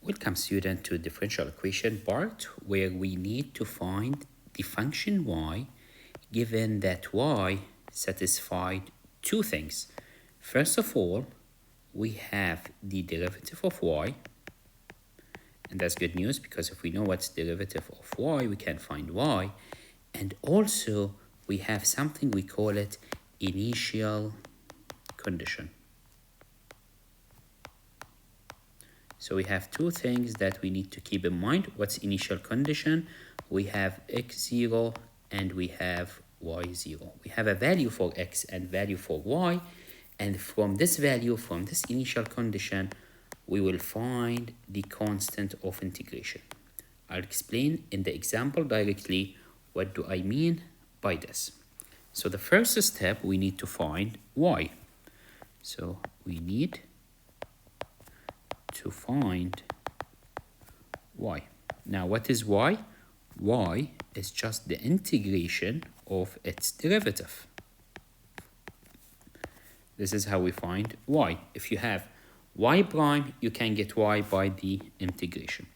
Welcome student to differential equation part where we need to find the function y given that y satisfied two things. First of all, we have the derivative of y, and that's good news because if we know what's derivative of y, we can find y. And also we have something we call it initial condition. So we have two things that we need to keep in mind. What's initial condition? We have x0 and we have y0. We have a value for x and value for y. And from this value, from this initial condition, we will find the constant of integration. I'll explain in the example directly what do I mean by this. So the first step, we need to find y. So we need to find y. Now what is y? Y is just the integration of its derivative. This is how we find y. If you have y prime, you can get y by the integration.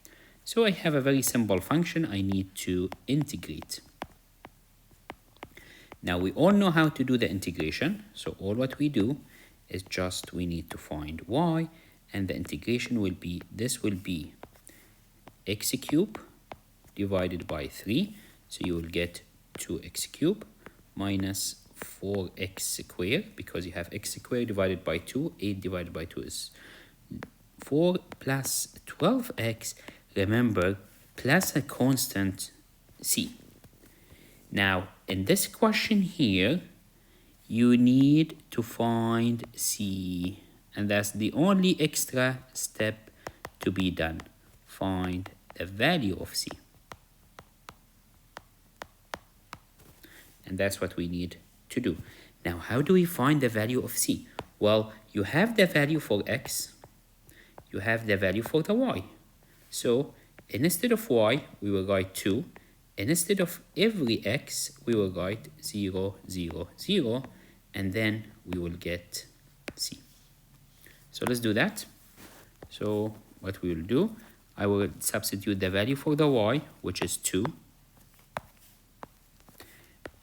So I have a very simple function I need to integrate. Now we all know how to do the integration. So all what we do is just we need to find y, and the integration will be, this will be x cubed divided by 3. So you will get 2x cubed minus 4x squared, because you have x squared divided by 2. 8 divided by 2 is 4 plus 12x. Remember, plus a constant c. Now, in this question here, you need to find c. And that's the only extra step to be done. Find the value of c. And that's what we need to do. Now, how do we find the value of c? Well, you have the value for x. You have the value for the y. So, instead of y, we will write 2. And instead of every x, we will write 0, 0, 0. And then we will get c. So let's do that. So what we will do, I will substitute the value for the y, which is 2.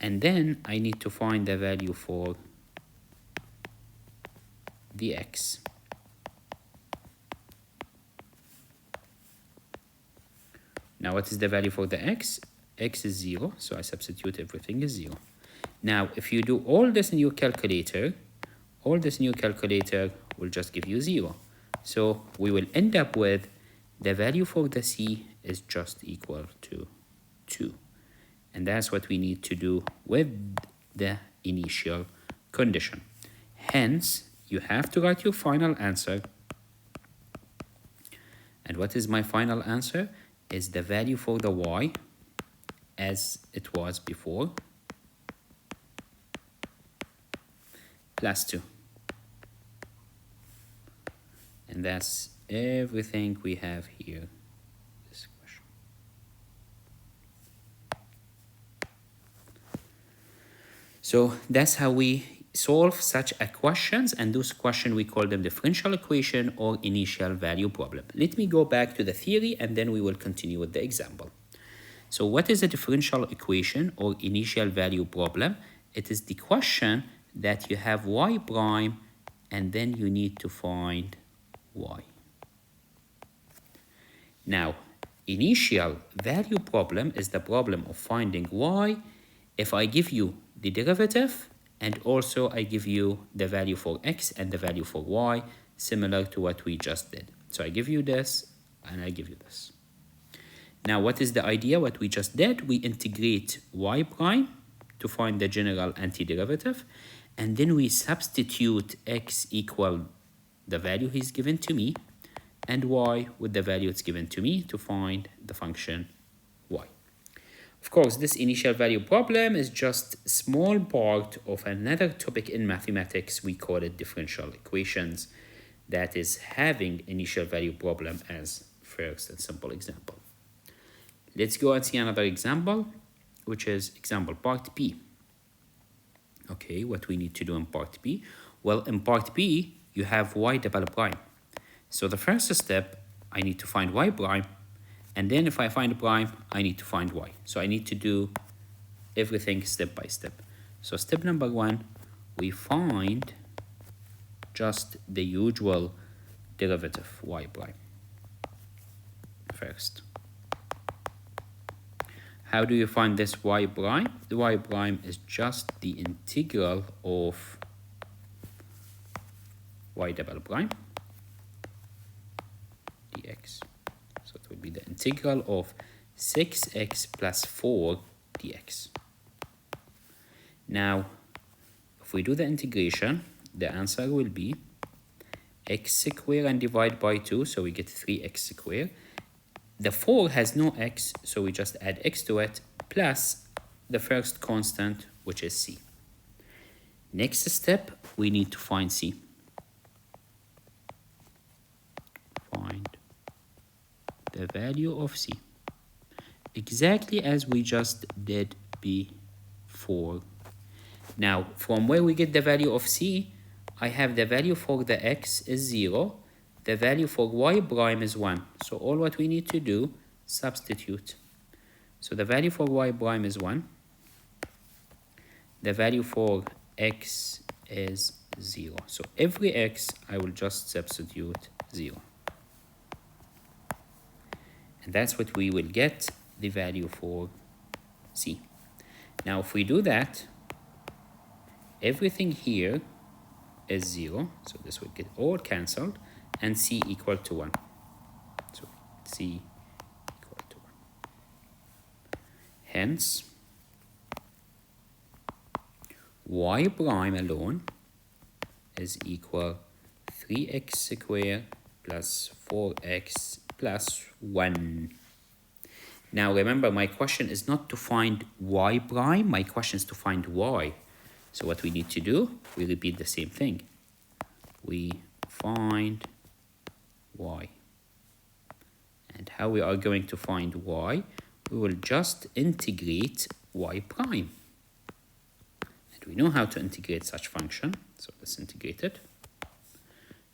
And then I need to find the value for the x. Now what is the value for the x? X is 0, so I substitute everything is 0. Now if you do all this in your calculator, will just give you 0. So we will end up with the value for the c is just equal to 2. And that's what we need to do with the initial condition. Hence, you have to write your final answer. And what is my final answer? Is the value for the y as it was before, plus 2. And that's everything we have here. This question. So that's how we solve such a questions, and those questions we call them differential equation or initial value problem. Let me go back to the theory and then we will continue with the example. So what is a differential equation or initial value problem? It is the question that you have y prime and then you need to find y. Now, initial value problem is the problem of finding y if I give you the derivative and also I give you the value for x and the value for y, similar to what we just did. So I give you this and I give you this. Now, what is the idea? What we just did, we integrate y prime to find the general antiderivative, and then we substitute x equal the value he's given to me, and y with the value it's given to me to find the function y. Of course, this initial value problem is just a small part of another topic in mathematics. We call it differential equations, that is having initial value problem as first and simple example. Let's go and see another example, which is example part B. Okay, what we need to do in part B? Well, in part B, you have y double prime. So the first step, I need to find y prime. And then if I find prime, I need to find y. So I need to do everything step by step. So step number 1, we find just the usual derivative y prime first. How do you find this y prime? The y prime is just the integral of y double prime dx. So it will be the integral of 6x plus 4 dx. Now, if we do the integration, the answer will be x squared and divide by 2, so we get 3x squared. The 4 has no x, so we just add x to it, plus the first constant, which is c. Next step, we need to find c. Find the value of c. Exactly as we just did before. Now, from where we get the value of c, I have the value for the x is 0. The value for y prime is 1. So all what we need to do, substitute. So the value for y prime is 1. The value for x is 0. So every x, I will just substitute 0. And that's what we will get the value for c. Now if we do that, everything here is 0. So this will get all cancelled. And c equal to 1. So c equal to 1. Hence, y prime alone is equal 3x squared plus 4x plus 1. Now remember, my question is not to find y prime, my question is to find y. So what we need to do, we repeat the same thing. We find y. And how we are going to find y? We will just integrate y prime. And we know how to integrate such function, so let's integrate it.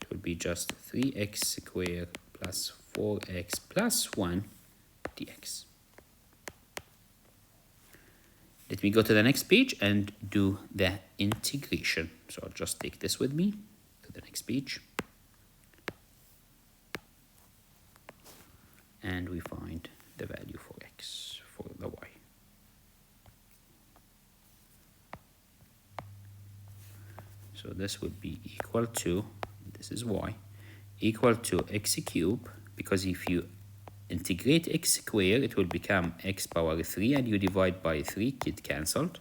It will be just 3x squared plus 4x plus 1 dx. Let me go to the next page and do the integration. So I'll just take this with me to the next page. And we find the value for x, for the y. So this would be equal to, this is y, equal to x cubed, because if you integrate x squared, it will become x power 3, and you divide by 3, get cancelled,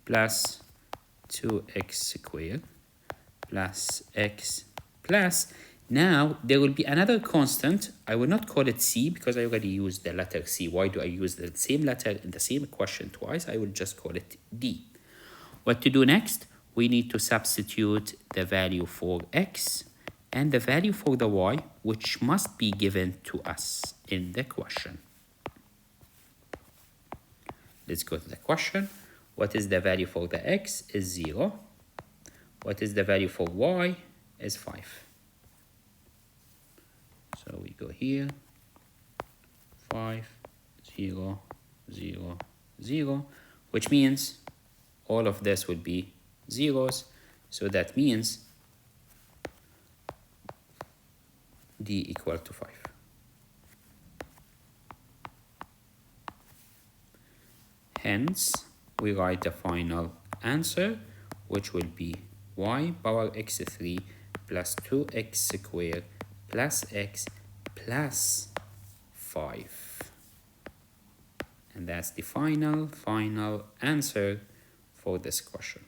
plus 2x squared, plus x, plus, now there will be another constant. I will not call it c because I already used the letter c. Why do I use the same letter in the same question twice? I will just call it d. What to do next? We need to substitute the value for x and the value for the y, which must be given to us in the question. Let's go to the question. What is the value for the x? Is 0. What is the value for y? Is 5. So we go here, 5, 0, 0, 0, which means all of this would be zeros. So that means d equal to 5. Hence, we write the final answer, which will be y power x3 plus 2x squared plus x plus 5. And that's the final answer for this question.